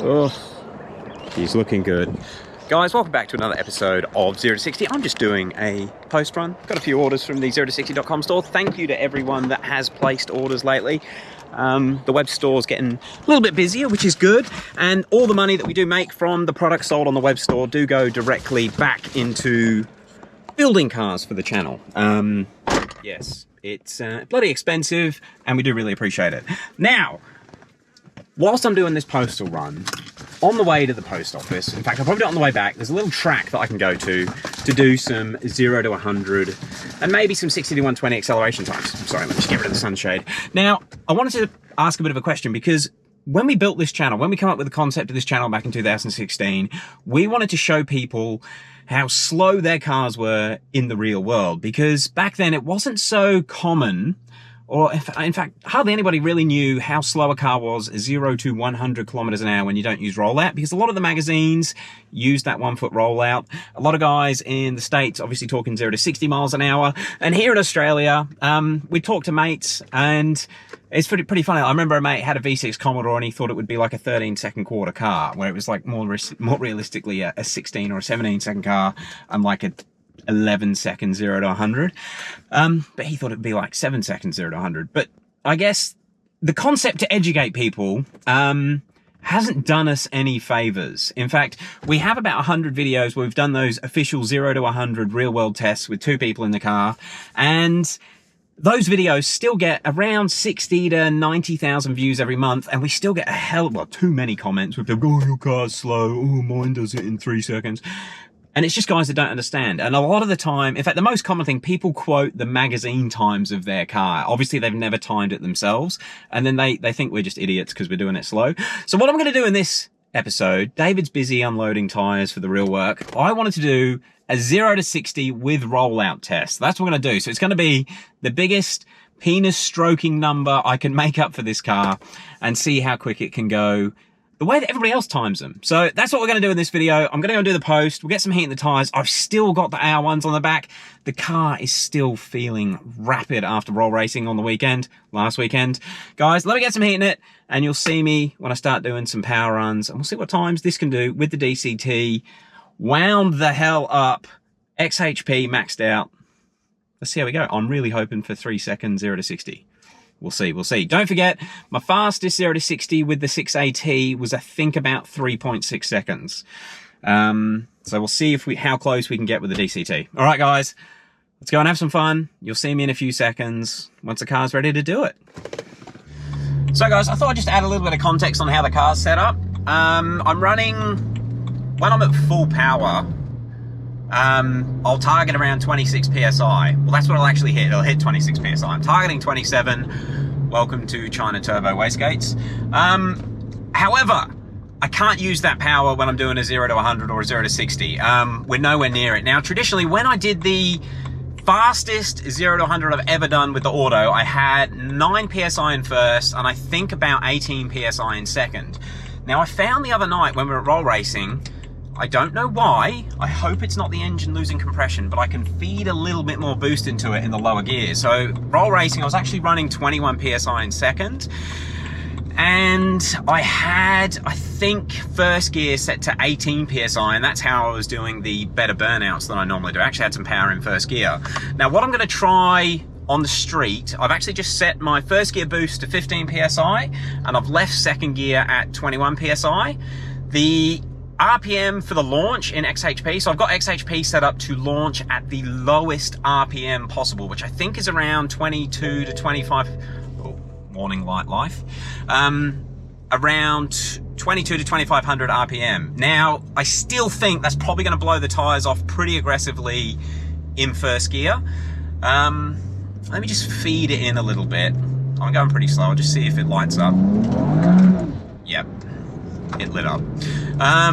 Oh, he's looking good. Guys, welcome back to another episode of 0 to 60. I'm just doing a post run. Got a few orders from the 0to60.com store. Thank you to everyone that has placed orders lately. The web store's getting a little bit busier, which is good. And all the money that we do make from the products sold on the web store do go directly back into building cars for the channel. Yes, it's bloody expensive and we do really appreciate it. Now, whilst I'm doing this postal run, on the way to the post office, in fact, I'll probably do it on the way back, there's a little track that I can go to do some 0 to 100 and maybe some 60 to 120 acceleration times. Sorry, let me just get rid of the sunshade. Now, I wanted to ask a bit of a question because when we built this channel, when we came up with the concept of this channel back in 2016, we wanted to show people how slow their cars were in the real world, because back then it wasn't so common, or in fact, hardly anybody really knew how slow a car was 0 to 100 kilometers an hour when you don't use rollout, because a lot of the magazines use that 1 foot rollout. A lot of guys in the States obviously talking 0 to 60 miles an hour. And here in Australia, we talk to mates and it's pretty funny. I remember a mate had a V6 Commodore and he thought it would be like a 13-second quarter car, where it was like more realistically a 16 or a 17-second car and like a 11-second 0 to 100. But he thought it would be like 7 seconds 0 to 100. But I guess the concept to educate people hasn't done us any favors. In fact, we have about 100 videos where we've done those official 0 to 100 real world tests with 2 people in the car, and those videos still get around 60 to 90,000 views every month, and we still get too many comments with them, oh, your car's slow, oh, mine does it in 3 seconds. And it's just guys that don't understand. And a lot of the time, in fact, the most common thing, people quote the magazine times of their car. Obviously, they've never timed it themselves. And then they think we're just idiots because we're doing it slow. So what I'm going to do in this episode, David's busy unloading tires for the real work. I wanted to do a 0 to 60 with rollout test. That's what we're going to do. So it's going to be the biggest penis stroking number I can make up for this car and see how quick it can go the way that everybody else times them. So that's what we're going to do in this video. I'm going to go and do the post. We'll get some heat in the tires. I've still got the AR1s on the back. The car is still feeling rapid after roll racing on the weekend, last weekend. Guys, let me get some heat in it and you'll see me when I start doing some power runs, and we'll see what times this can do with the DCT. Wound the hell up. XHP maxed out. Let's see how we go. I'm really hoping for 3 seconds 0 to 60. We'll see, we'll see. Don't forget, my fastest 0 to 60 with the 6AT was, I think, about 3.6 seconds. So we'll see how close we can get with the DCT. All right, guys, let's go and have some fun. You'll see me in a few seconds once the car's ready to do it. So, guys, I thought I'd just add a little bit of context on how the car's set up. I'm running, when I'm at full power, I'll target around 26 PSI. Well, that's what I'll actually hit. It'll hit 26 PSI. I'm targeting 27. Welcome to China Turbo Wastegates. However, I can't use that power when I'm doing a 0 to 100 or a 0 to 60. We're nowhere near it. Now, traditionally, when I did the fastest 0 to 100 I've ever done with the auto, I had 9 PSI in first and I think about 18 PSI in second. Now, I found the other night when we were at roll racing, I don't know why, I hope it's not the engine losing compression, but I can feed a little bit more boost into it in the lower gears. So roll racing, I was actually running 21 PSI in second. And I had, I think, first gear set to 18 PSI, and that's how I was doing the better burnouts than I normally do. I actually had some power in first gear. Now what I'm gonna try on the street, I've actually just set my first gear boost to 15 PSI, and I've left second gear at 21 PSI. The RPM for the launch in XHP, so I've got XHP set up to launch at the lowest RPM possible, which I think is around 22 to 25, oh, warning light life, around 22 to 2500 RPM. Now, I still think that's probably going to blow the tires off pretty aggressively in first gear. Let me just feed it in a little bit. I'm going pretty slow, I'll just see if it lights up. Yep. It lit up. I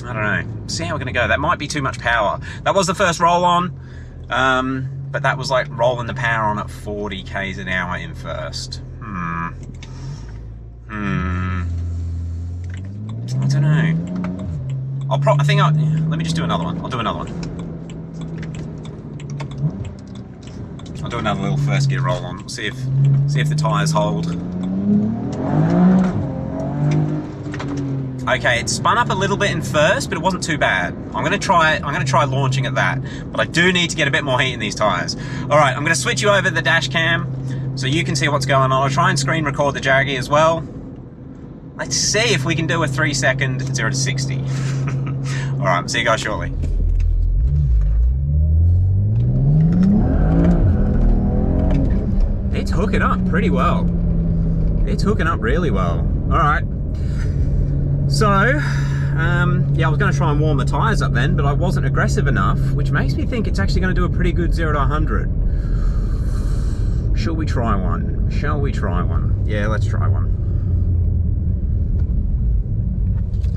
don't know. See how we're gonna go. That might be too much power. That was the first roll on, but that was like rolling the power on at 40 k's an hour in first. I don't know. Let me just do another one. I'll do another one. I'll do another little first gear roll on. See if the tires hold. Okay, it spun up a little bit in first, but it wasn't too bad. I'm gonna try launching at that, but I do need to get a bit more heat in these tires. All right, I'm gonna switch you over the dash cam so you can see what's going on. I'll try and screen record the Jaggy as well. Let's see if we can do a 3-second 0 to 60. All right, see you guys shortly. It's hooking up pretty well. It's hooking up really well. All right. So, yeah, I was going to try and warm the tyres up then, but I wasn't aggressive enough, which makes me think it's actually going to do a pretty good 0 to 100. Shall we try one? Shall we try one? Yeah, let's try one.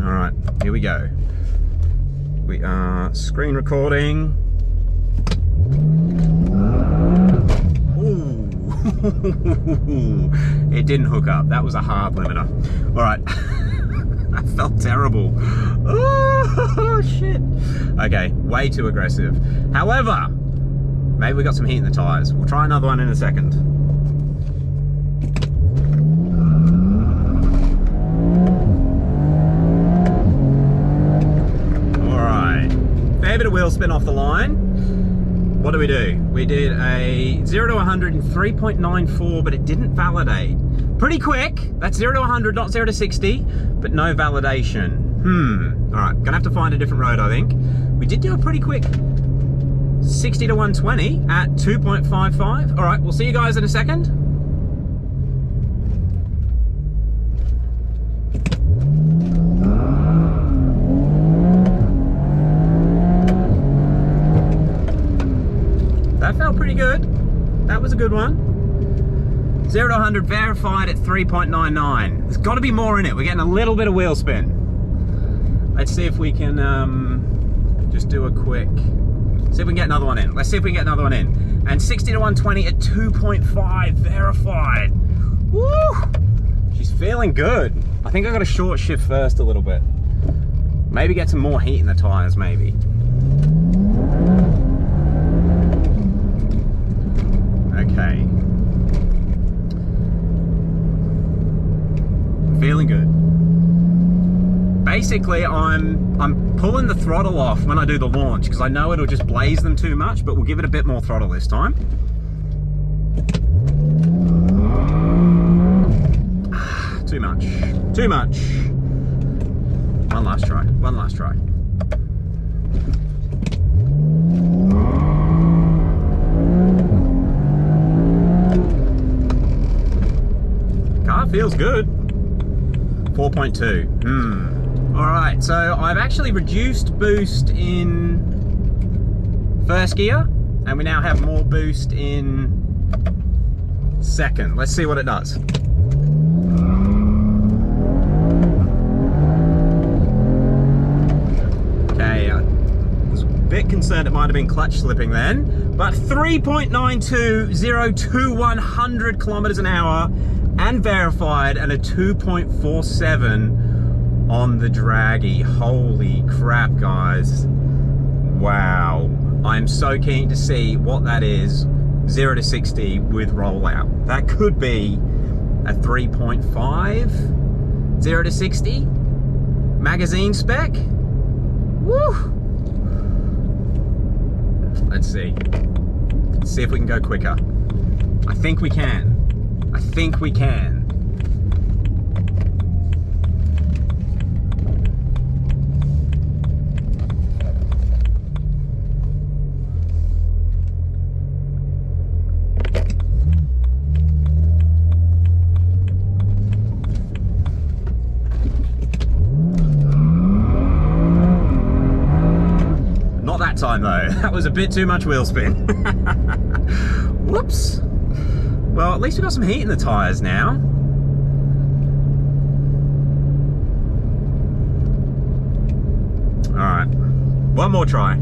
All right, here we go. We are screen recording. Ooh, it didn't hook up. That was a hard limiter. All right. That felt terrible. Oh, shit. Okay, way too aggressive. However, maybe we got some heat in the tires. We'll try another one in a second. All right, fair bit of wheel spin off the line. What do? We did a 0 to 100 in 3.94, but it didn't validate. Pretty quick. That's 0 to 100, not 0 to 60, but no validation. All right, gonna have to find a different road, I think. We did do a pretty quick 60 to 120 at 2.55. All right, we'll see you guys in a second. That felt pretty good. That was a good one. 0 to 100 verified at 3.99. There's got to be more in it. We're getting a little bit of wheel spin. Let's see if we can just do a quick... See if we can get another one in. Let's see if we can get another one in. And 60 to 120 at 2.5 verified. Woo! She's feeling good. I think I got to short shift first a little bit. Maybe get some more heat in the tires, maybe. Okay. Feeling good. Basically, I'm pulling the throttle off when I do the launch because I know it'll just blaze them too much, but we'll give it a bit more throttle this time. Too much. Too much. One last try. One last try. Car feels good. 4.2. All right, so I've actually reduced boost in first gear, and we now have more boost in second. Let's see what it does. Okay, I was a bit concerned it might have been clutch slipping then, but 3.92, 0 to 100 kilometers an hour, and verified, and a 2.47 on the Draggy. Holy crap, guys. Wow. I'm so keen to see what that is, 0 to 60 with rollout. That could be a 3.5, 0 to 60, magazine spec. Woo! Let's see. Let's see if we can go quicker. I think we can. I think we can. Not that time though. That was a bit too much wheel spin. Whoops. Well, at least we got some heat in the tires now. All right, one more try.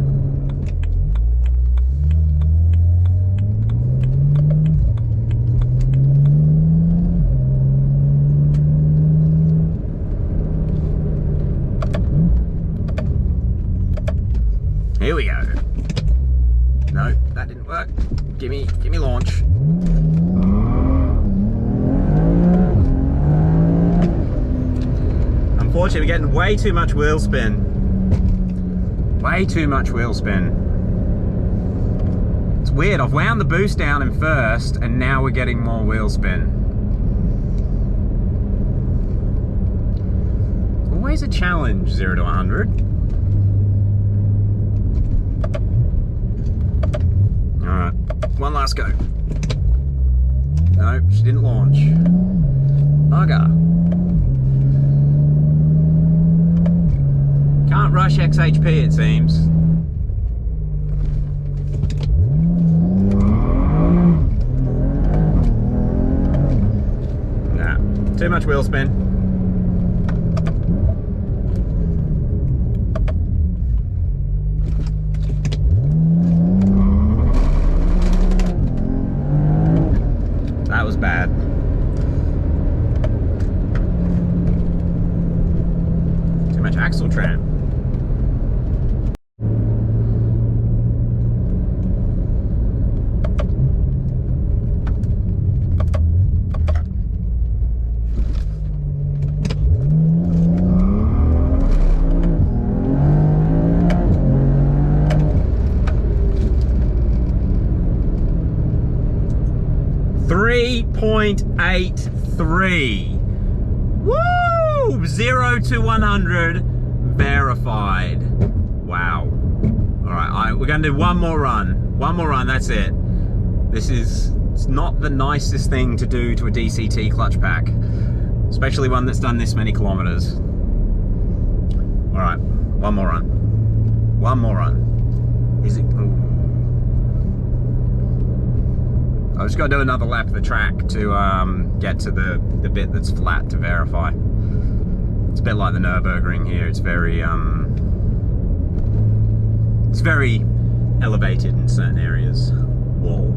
Here we go. No, that didn't work. Give me launch. unfortunately, we're getting way too much wheel spin. Way too much wheel spin. It's weird, I've wound the boost down in first, and now we're getting more wheel spin. Always a challenge, 0 to 100. Alright, one last go. Nope, she didn't launch. Bugger. Can't rush XHP, it seems. Nah, too much wheel spin. That was bad. Too much axle tram. .83. Woo! 0 to 100 verified. Wow. All right, we're going to do one more run. One more run, that's it. It's not the nicest thing to do to a DCT clutch pack, especially one that's done this many kilometers. All right, one more run. One more run. Is it? I've just got to do another lap of the track to get to the bit that's flat to verify. It's a bit like the Nürburgring here. It's very elevated in certain areas. Whoa.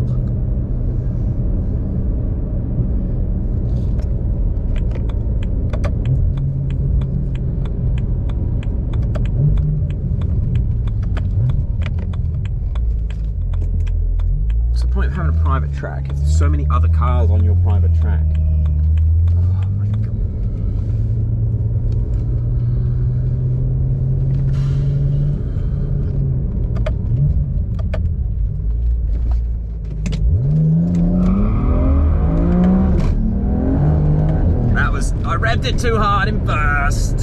Point of having a private track if there's so many other cars on your private track. Oh my god. I revved it too hard in first.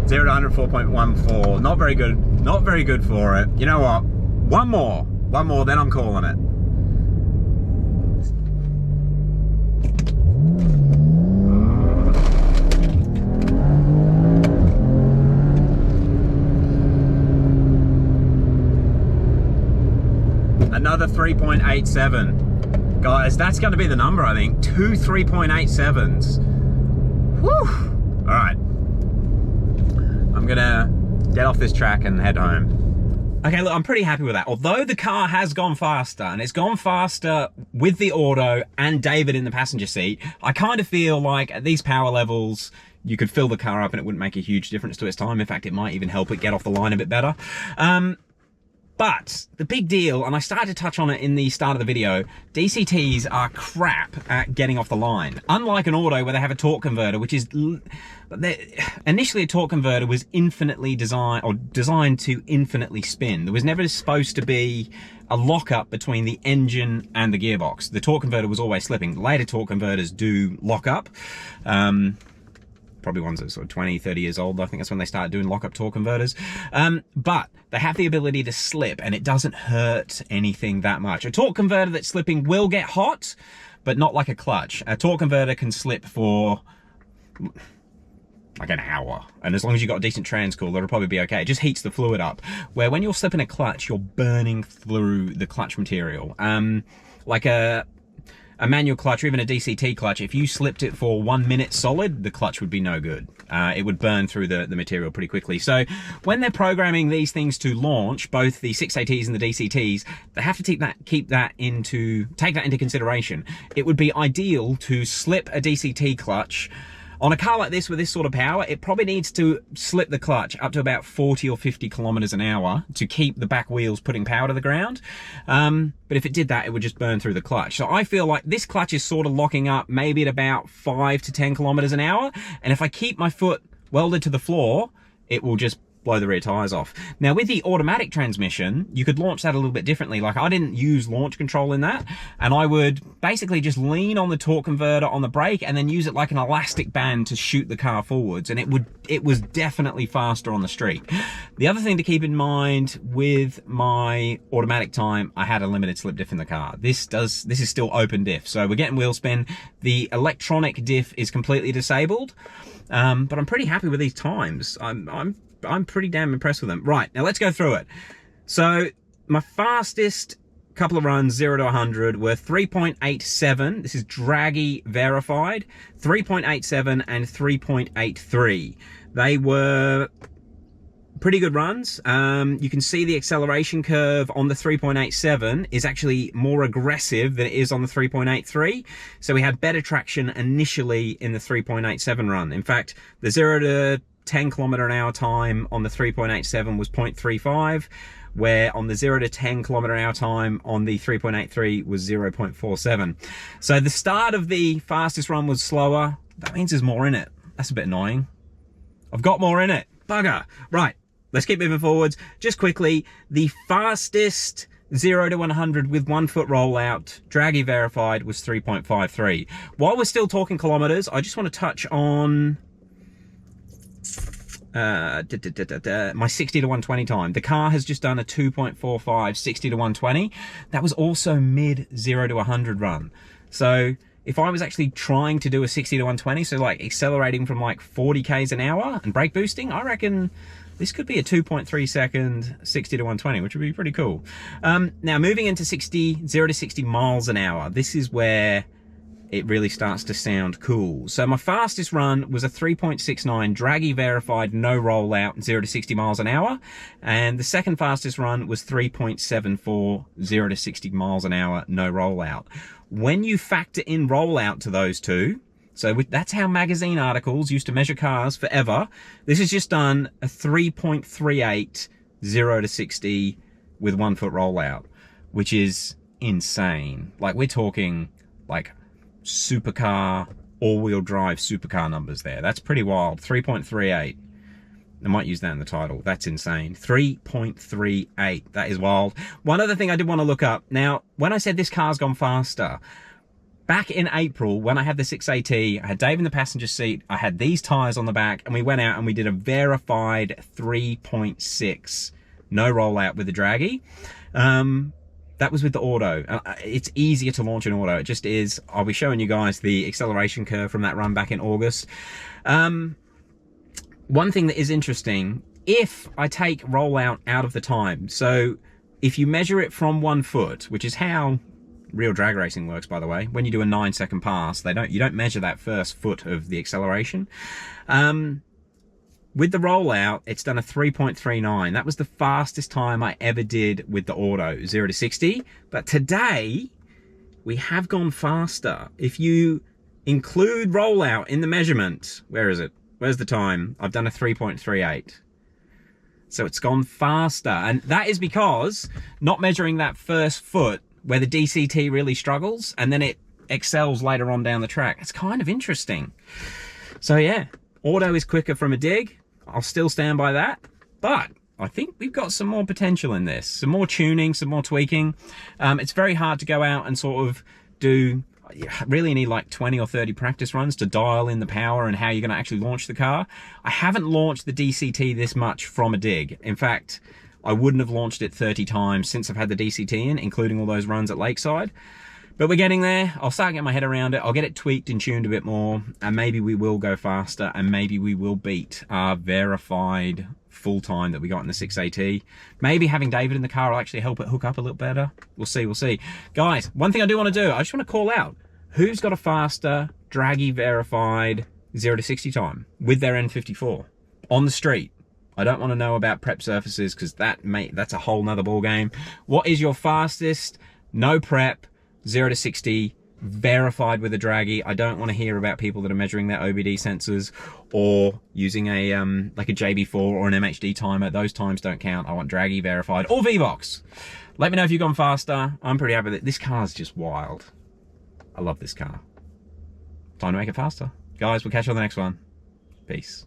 0 to 100 4.14. Not very good. Not very good for it. You know what? One more, then I'm calling it. Another 3.87. Guys, that's going to be the number, I think. 2 3.87s. Whew. All right. I'm going to get off this track and head home. Okay, look, I'm pretty happy with that. Although the car has gone faster, and it's gone faster with the auto and David in the passenger seat, I kind of feel like at these power levels, you could fill the car up and it wouldn't make a huge difference to its time. In fact, it might even help it get off the line a bit better. But the big deal, and I started to touch on it in the start of the video, DCTs are crap at getting off the line. Unlike an auto where they have a torque converter, which is... Initially a torque converter was infinitely designed to infinitely spin. There was never supposed to be a lockup between the engine and the gearbox. The torque converter was always slipping. Later torque converters do lock up. Probably ones that are sort of 20, 30 years old. I think that's when they started doing lockup torque converters. But they have the ability to slip and it doesn't hurt anything that much. A torque converter that's slipping will get hot, but not like a clutch. A torque converter can slip for like an hour. And as long as you've got a decent transcooler, it'll probably be okay. It just heats the fluid up. Where when you're slipping a clutch, you're burning through the clutch material. Like a manual clutch or even a DCT clutch, if you slipped it for 1 minute solid, the clutch would be no good. It would burn through the material pretty quickly. So when they're programming these things to launch, both the 6ATs and the DCTs, they have to take that into consideration. It would be ideal to slip a DCT clutch. On a car like this with this sort of power, it probably needs to slip the clutch up to about 40 or 50 kilometers an hour to keep the back wheels putting power to the ground. But if it did that, it would just burn through the clutch. So I feel like this clutch is sort of locking up maybe at about 5 to 10 kilometers an hour. And if I keep my foot welded to the floor, it will just blow the rear tires off. Now with the automatic transmission, you could launch that a little bit differently. Like I didn't use launch control in that, and I would basically just lean on the torque converter on the brake and then use it like an elastic band to shoot the car forwards, and it was definitely faster on the street. The other thing to keep in mind with my automatic time, I had a limited slip diff in the car. This is still open diff, so we're getting wheel spin. The electronic diff is completely disabled, but I'm pretty happy with these times. I'm pretty damn impressed with them. Right, now let's go through it. So my fastest couple of runs, 0 to 100, were 3.87. This is Draggy verified. 3.87 and 3.83. They were pretty good runs. You can see the acceleration curve on the 3.87 is actually more aggressive than it is on the 3.83. So we had better traction initially in the 3.87 run. In fact, the 0 to 10 km/h time on the 3.87 was 0.35, where on the 0 to 10 km/h time on the 3.83 was 0.47. So the start of the fastest run was slower. That means there's more in it. That's a bit annoying. I've got more in it. Bugger. Right, let's keep moving forwards. Just quickly, the fastest 0 to 100 with 1 foot rollout, Draggy verified, was 3.53. While we're still talking kilometers, I just want to touch on my 60 to 120 time. The car has just done a 2.45 60 to 120. That was also mid 0 to 100 run. So if I was actually trying to do a 60 to 120, so like accelerating from like 40 k's an hour and brake boosting, I reckon this could be a 2.3 second 60 to 120, which would be pretty cool. Now moving into 0 to 60 miles an hour, this is where it really starts to sound cool. So my fastest run was a 3.69 Draggy verified, no rollout, 0 to 60 miles an hour. And the second fastest run was 3.74, 0 to 60 miles an hour, no rollout. When you factor in rollout to those two, so that's how magazine articles used to measure cars forever. This has just done a 3.38, 0 to 60 with 1 foot rollout, which is insane. Like we're talking like supercar, all-wheel drive supercar numbers there. That's pretty wild. 3.38. I might use that in the title. That's insane. 3.38. That is wild. One other thing I did want to look up. Now, when I said this car's gone faster, back in April, when I had the 6AT, I had Dave in the passenger seat, I had these tires on the back, and we went out and we did a verified 3.6 no rollout with the Draggy. That was with the auto. It's easier to launch an auto. It just is. I'll be showing you guys the acceleration curve from that run back in August. One thing that is interesting, if I take rollout out of the time, so if you measure it from 1 foot, which is how real drag racing works, by the way, when you do a 9-second pass, you don't measure that first foot of the acceleration. With the rollout, it's done a 3.39. That was the fastest time I ever did with the auto, 0 to 60. But today, we have gone faster. If you include rollout in the measurement, where is it? Where's the time? I've done a 3.38. So it's gone faster. And that is because not measuring that first foot where the DCT really struggles and then it excels later on down the track. It's kind of interesting. So yeah, auto is quicker from a dig. I'll still stand by that, but I think we've got some more potential in this. Some more tuning, some more tweaking. It's very hard to go out and sort of do, you really need like 20 or 30 practice runs to dial in the power and how you're gonna actually launch the car. I haven't launched the DCT this much from a dig. In fact, I wouldn't have launched it 30 times since I've had the DCT in, including all those runs at Lakeside. But we're getting there. I'll start getting my head around it. I'll get it tweaked and tuned a bit more, and maybe we will go faster, and maybe we will beat our verified full time that we got in the 6AT. Maybe having David in the car will actually help it hook up a little better. We'll see, we'll see. Guys, one thing I do want to do, I just want to call out, who's got a faster, Draggy verified 0 to 60 time with their N54 on the street? I don't want to know about prep surfaces because that's a whole nother ball game. What is your fastest, no prep, 0 to 60, verified with a Draggy? I don't want to hear about people that are measuring their OBD sensors or using a like a JB4 or an MHD timer. Those times don't count. I want Draggy verified or VBOX. Let me know if you've gone faster. I'm pretty happy with it. This car's just wild. I love this car. Time to make it faster. Guys, we'll catch you on the next one. Peace.